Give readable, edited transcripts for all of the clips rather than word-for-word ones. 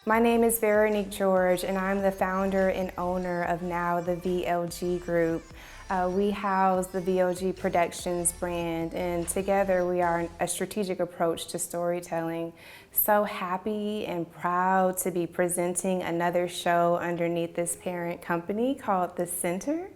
My name is Véronique George, and I'm the founder and owner of now the VLG Group. We house the VLG Productions brand, and together we are a strategic approach to storytelling. So happy and proud to be presenting another show underneath this parent company called The Center.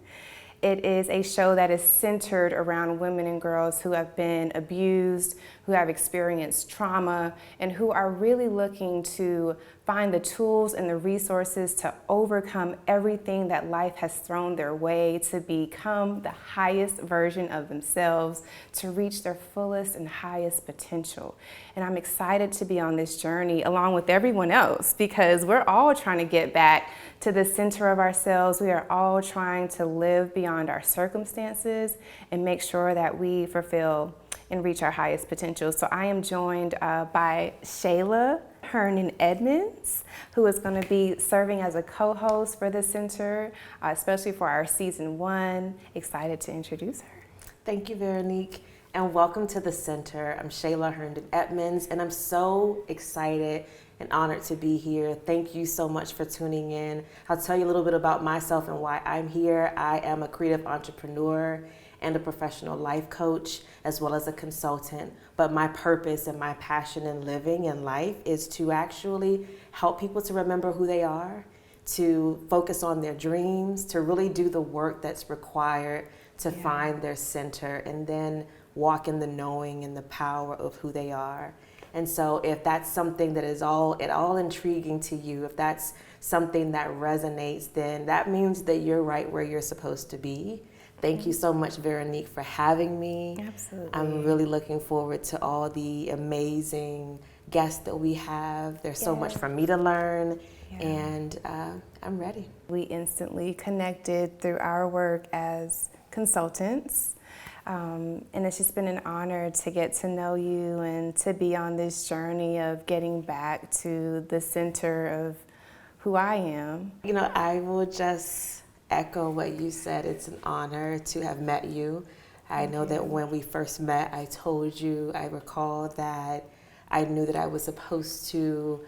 It is a show that is centered around women and girls who have been abused, who have experienced trauma, and who are really looking to find the tools and the resources to overcome everything that life has thrown their way, to become the highest version of themselves, to reach their fullest and highest potential. And I'm excited to be on this journey along with everyone else, because we're all trying to get back to the center of ourselves. We are all trying to live beyond our circumstances and make sure that we fulfill and reach our highest potential. So I am joined by Shayla Herndon-Edmunds, who is going to be serving as a co-host for the center, especially for our season 1. Excited to introduce her. Thank you, Veronique, and welcome to the center. I'm Shayla Herndon-Edmunds, and I'm so excited and honored to be here. Thank you so much for tuning in. I'll tell you a little bit about myself and why I'm here. I am a creative entrepreneur and a professional life coach, as well as a consultant. But my purpose and my passion in living in life is to actually help people to remember who they are, to focus on their dreams, to really do the work that's required to find their center, and then walk in the knowing and the power of who they are. And so if that's something that is at all intriguing to you, if that's something that resonates, then that means that you're right where you're supposed to be. Thank you so much, Veronique, for having me. Absolutely. I'm really looking forward to all the amazing guests that we have. There's so much for me to learn, and I'm ready. We instantly connected through our work as consultants. And it's just been an honor to get to know you and to be on this journey of getting back to the center of who I am. You know, I will just echo what you said. It's an honor to have met you. I know that when we first met, I told you, I recall that I knew that I was supposed to,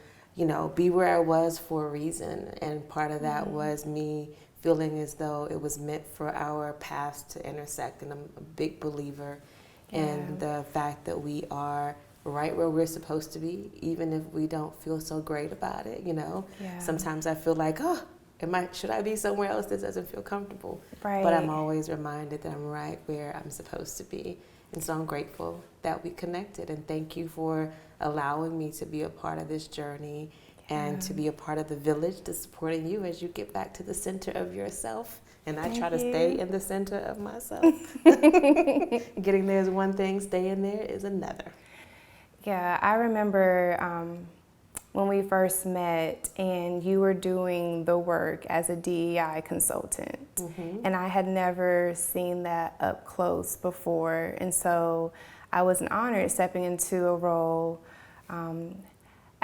be where I was for a reason. And part of that was me feeling as though it was meant for our paths to intersect. And I'm a big believer in the fact that we are right where we're supposed to be, even if we don't feel so great about it, Sometimes I feel like, should I be somewhere else? This doesn't feel comfortable. Right. But I'm always reminded that I'm right where I'm supposed to be. And so I'm grateful that we connected. And thank you for allowing me to be a part of this journey and to be a part of the village that's supporting you as you get back to the center of yourself. And I try to stay in the center of myself. Getting there is one thing, staying there is another. Yeah, I remember when we first met and you were doing the work as a DEI consultant. And I had never seen that up close before. And so I was honored stepping into a role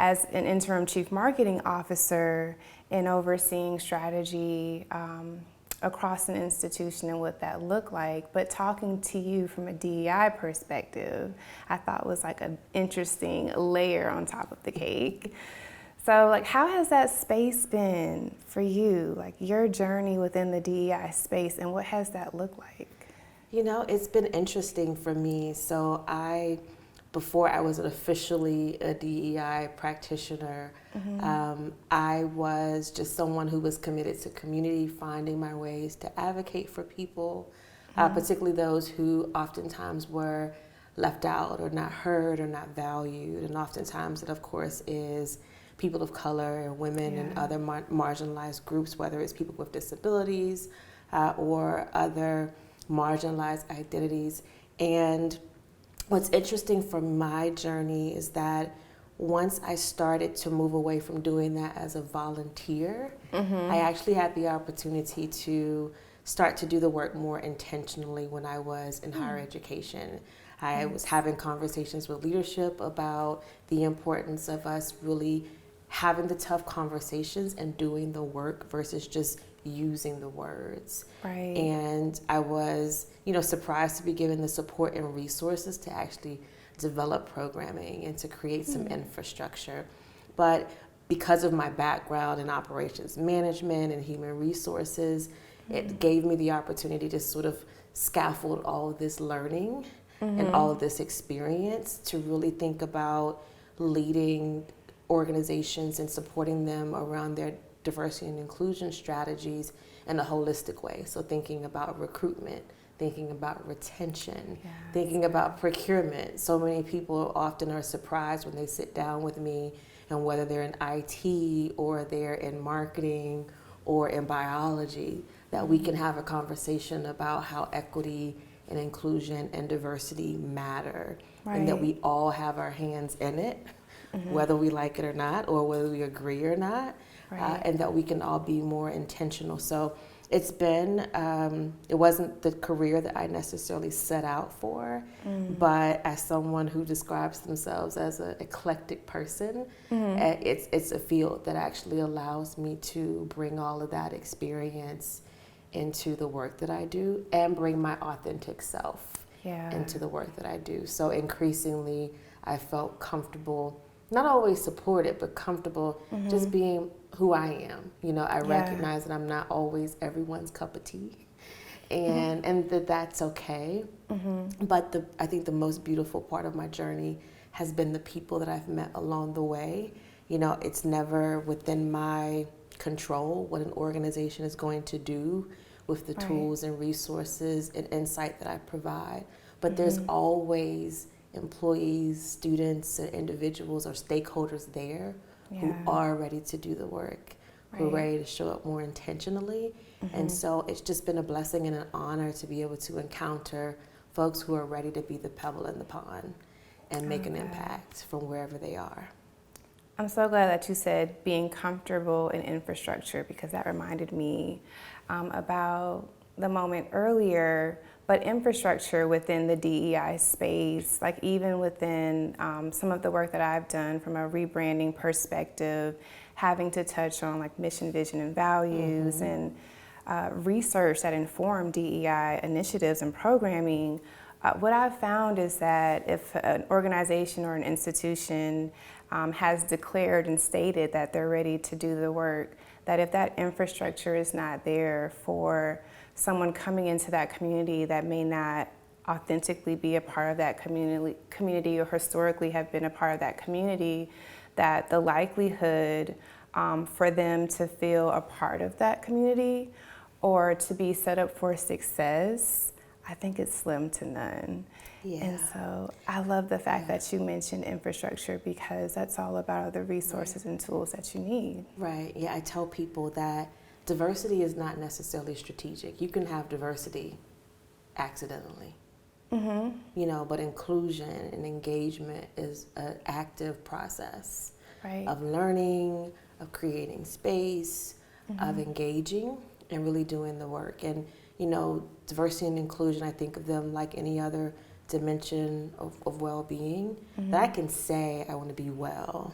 as an interim chief marketing officer and overseeing strategy across an institution and what that looked like. But talking to you from a DEI perspective, I thought was like an interesting layer on top of the cake. So how has that space been for you, your journey within the DEI space, and what has that looked like? It's been interesting for me. So before I was officially a DEI practitioner, I was just someone who was committed to community, finding my ways to advocate for people, particularly those who oftentimes were left out or not heard or not valued. And oftentimes it, of course, is people of color and women and other marginalized groups, whether it's people with disabilities or other marginalized identities. And what's interesting from my journey is that once I started to move away from doing that as a volunteer, I actually had the opportunity to start to do the work more intentionally when I was in higher education. I was having conversations with leadership about the importance of us really having the tough conversations and doing the work versus just using the words. Right. And I was, surprised to be given the support and resources to actually develop programming and to create some infrastructure. But because of my background in operations management and human resources, it gave me the opportunity to sort of scaffold all of this learning and all of this experience to really think about leading organizations and supporting them around their diversity and inclusion strategies in a holistic way. So thinking about recruitment, thinking about retention, thinking about procurement. So many people often are surprised when they sit down with me, and whether they're in IT or they're in marketing or in biology, that we can have a conversation about how equity and inclusion and diversity matter, and that we all have our hands in it, whether we like it or not, or whether we agree or not, and that we can all be more intentional. So it's been, it wasn't the career that I necessarily set out for, but as someone who describes themselves as an eclectic person, it's a field that actually allows me to bring all of that experience into the work that I do and bring my authentic self into the work that I do. So increasingly, I felt comfortable, not always supported, but comfortable just being who I am. You know, I recognize that I'm not always everyone's cup of tea, and that's okay. But I think the most beautiful part of my journey has been the people that I've met along the way. You know, it's never within my control what an organization is going to do with the tools and resources and insight that I provide. But there's always employees, students, and individuals or stakeholders there who are ready to do the work, who are ready to show up more intentionally. And so it's just been a blessing and an honor to be able to encounter folks who are ready to be the pebble in the pond and make an impact from wherever they are. I'm so glad that you said being comfortable in infrastructure, because that reminded me about the moment earlier, but infrastructure within the DEI space, like even within some of the work that I've done from a rebranding perspective, having to touch on like mission, vision, and values and research that inform DEI initiatives and programming. What I've found is that if an organization or an institution has declared and stated that they're ready to do the work, that if that infrastructure is not there for someone coming into that community that may not authentically be a part of that community or historically have been a part of that community, that the likelihood for them to feel a part of that community or to be set up for success, I think it's slim to none. And so I love the fact that you mentioned infrastructure, because that's all about the resources and tools that you need. Yeah, I tell people that diversity is not necessarily strategic. You can have diversity accidentally, you know, but inclusion and engagement is an active process of learning, of creating space, of engaging and really doing the work. And, you know, diversity and inclusion, I think of them like any other dimension of well-being, that I can say I want to be well.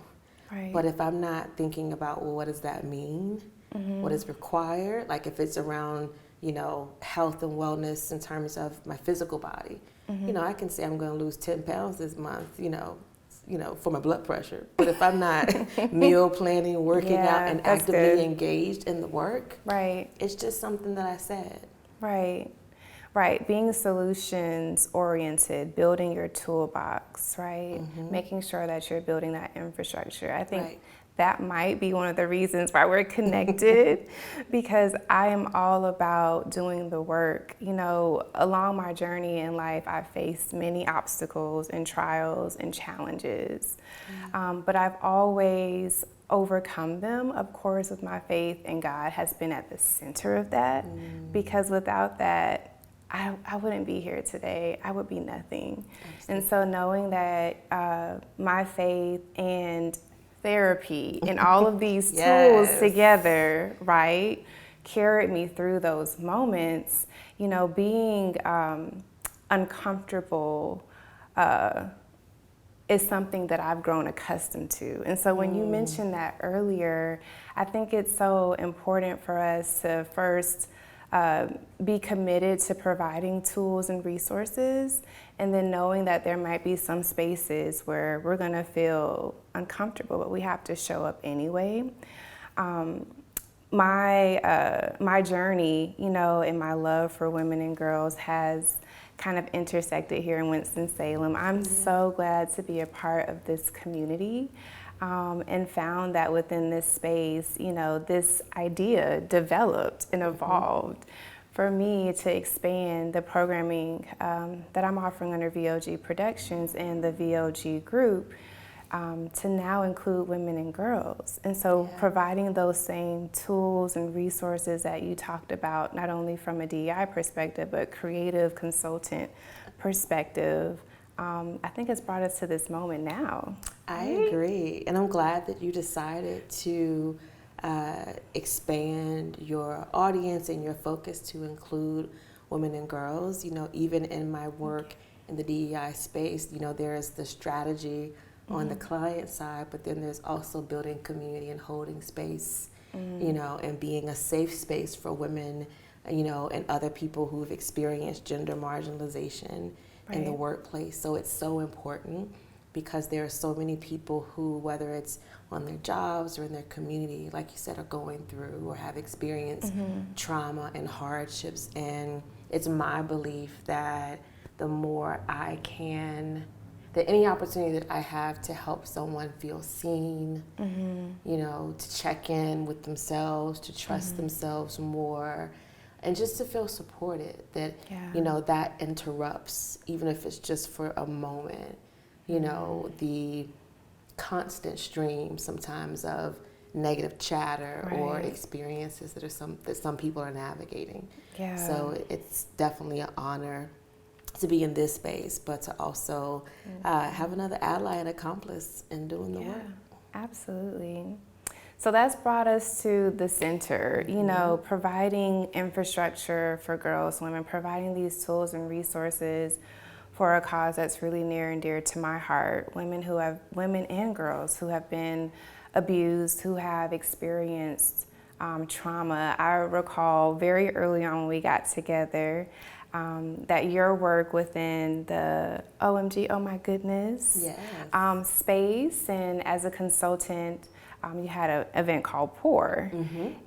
But if I'm not thinking about, well, what does that mean? What is required? Like if it's around, you know, health and wellness in terms of my physical body, you know, I can say I'm going to lose 10 pounds this month, you know, for my blood pressure. But if I'm not meal planning, working out, and actively engaged in the work, it's just something that I said. Being solutions oriented, building your toolbox, making sure that you're building that infrastructure. I think that might be one of the reasons why we're connected, because I am all about doing the work. You know, along my journey in life, I've faced many obstacles and trials and challenges, but I've always overcome them, of course, with my faith in God has been at the center of that, because without that, I wouldn't be here today. I would be nothing. And so knowing that my faith and therapy and all of these tools together, carried me through those moments, you know, being uncomfortable is something that I've grown accustomed to. And so when you mentioned that earlier, I think it's so important for us to first be committed to providing tools and resources, and then knowing that there might be some spaces where we're going to feel uncomfortable, but we have to show up anyway. My journey, and my love for women and girls has kind of intersected here in Winston-Salem. I'm so glad to be a part of this community, and found that within this space, this idea developed and evolved for me to expand the programming that I'm offering under VLG Productions and the VLG group, to now include women and girls. And so providing those same tools and resources that you talked about, not only from a DEI perspective, but creative consultant perspective, I think it's brought us to this moment now. I agree. And I'm glad that you decided to expand your audience and your focus to include women and girls. Even in my work in the DEI space, there is the strategy on the client side, but then there's also building community and holding space, and being a safe space for women, and other people who've experienced gender marginalization in the workplace. So it's so important because there are so many people who, whether it's on their jobs or in their community, like you said, are going through or have experienced trauma and hardships. And it's my belief that the more that any opportunity that I have to help someone feel seen, to check in with themselves, to trust themselves more, and just to feel supported, that, that interrupts, even if it's just for a moment, the constant stream sometimes of negative chatter or experiences that some people are navigating. So it's definitely an honor to be in this space, but to also have another ally and accomplice in doing the work. Absolutely. So that's brought us to the center, providing infrastructure for girls, women, providing these tools and resources for a cause that's really near and dear to my heart. Women and girls who have been abused, who have experienced trauma. I recall very early on when we got together, that your work within the OMG, oh my goodness, space, and as a consultant, you had an event called Pour,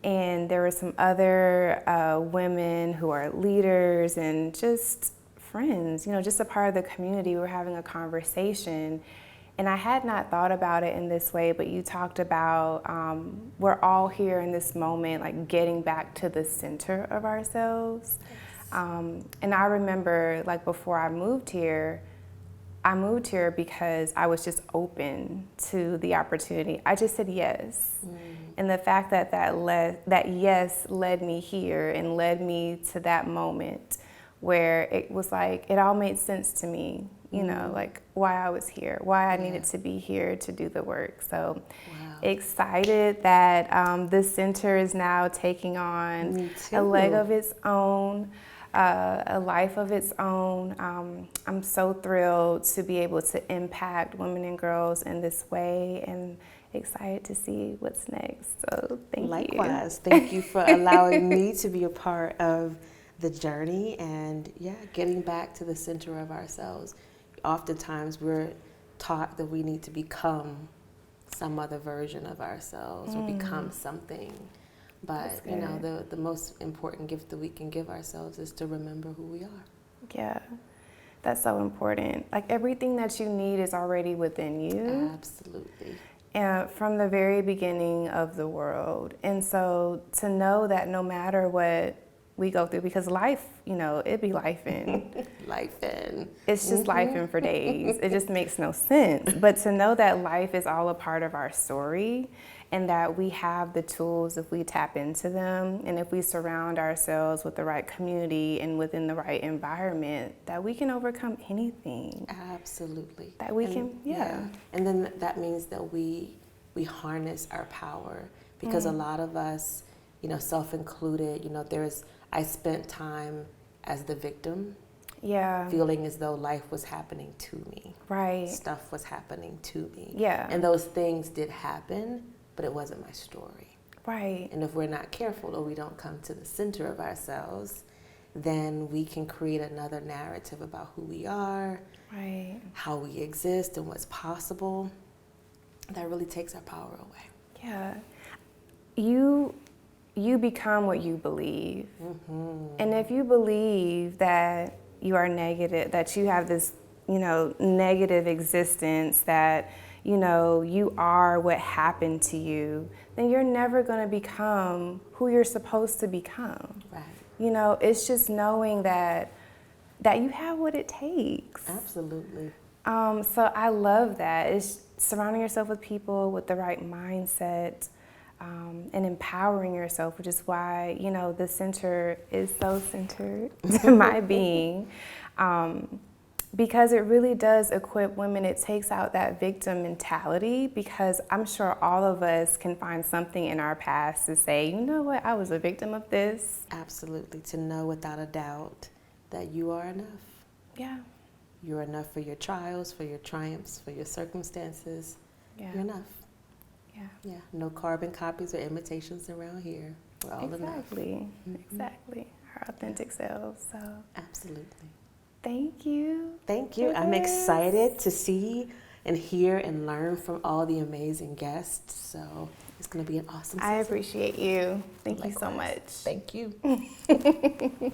and there were some other women who are leaders and just friends, just a part of the community. We were having a conversation, and I had not thought about it in this way, but you talked about we're all here in this moment, like getting back to the center of ourselves. And I remember, like, before I moved here because I was just open to the opportunity. I just said yes. And the fact that yes led me here and led me to that moment where it was like, it all made sense to me, like why I was here, why I needed to be here to do the work. So excited that the center is now taking on a leg of its own, a life of its own. I'm so thrilled to be able to impact women and girls in this way, and excited to see what's next. So thank you. Likewise, thank you for allowing me to be a part of the journey and getting back to the center of ourselves. Oftentimes we're taught that we need to become some other version of ourselves or become something. But, the most important gift that we can give ourselves is to remember who we are. Yeah, that's so important. Like, everything that you need is already within you. Absolutely. And from the very beginning of the world. And so to know that no matter what we go through, because life, it be lifing. It's just lifing for days. It just makes no sense. But to know that life is all a part of our story, and that we have the tools if we tap into them, and if we surround ourselves with the right community and within the right environment, that we can overcome anything. Absolutely. That we can. And then that means that we harness our power, because a lot of us, self-included, I spent time as the victim, feeling as though life was happening to me. Right. Stuff was happening to me. Yeah. And those things did happen, but it wasn't my story. Right. And if we're not careful or we don't come to the center of ourselves, then we can create another narrative about who we are, Right. how we exist, and what's possible. That really takes our power away. Yeah. You become what you believe. Mm-hmm. And if you believe that you are negative, that you have this, negative existence, that, you are what happened to you, then you're never going to become who you're supposed to become. Right. It's just knowing that you have what it takes. Absolutely. So I love that. It's surrounding yourself with people with the right mindset, and empowering yourself, which is why, the center is so centered to my being, because it really does equip women. It takes out that victim mentality, because I'm sure all of us can find something in our past to say, you know what, I was a victim of this. Absolutely. To know without a doubt that you are enough. Yeah. You're enough for your trials, for your triumphs, for your circumstances. Yeah. You're enough. Yeah. Yeah. No carbon copies or imitations around here. We're all enough. Exactly. Mm-hmm. Exactly. Our authentic selves. So Absolutely. thank you. Thank you. I'm excited to see and hear and learn from all the amazing guests. So it's going to be an awesome season. I appreciate you. Thank you so Likewise. much. Thank you.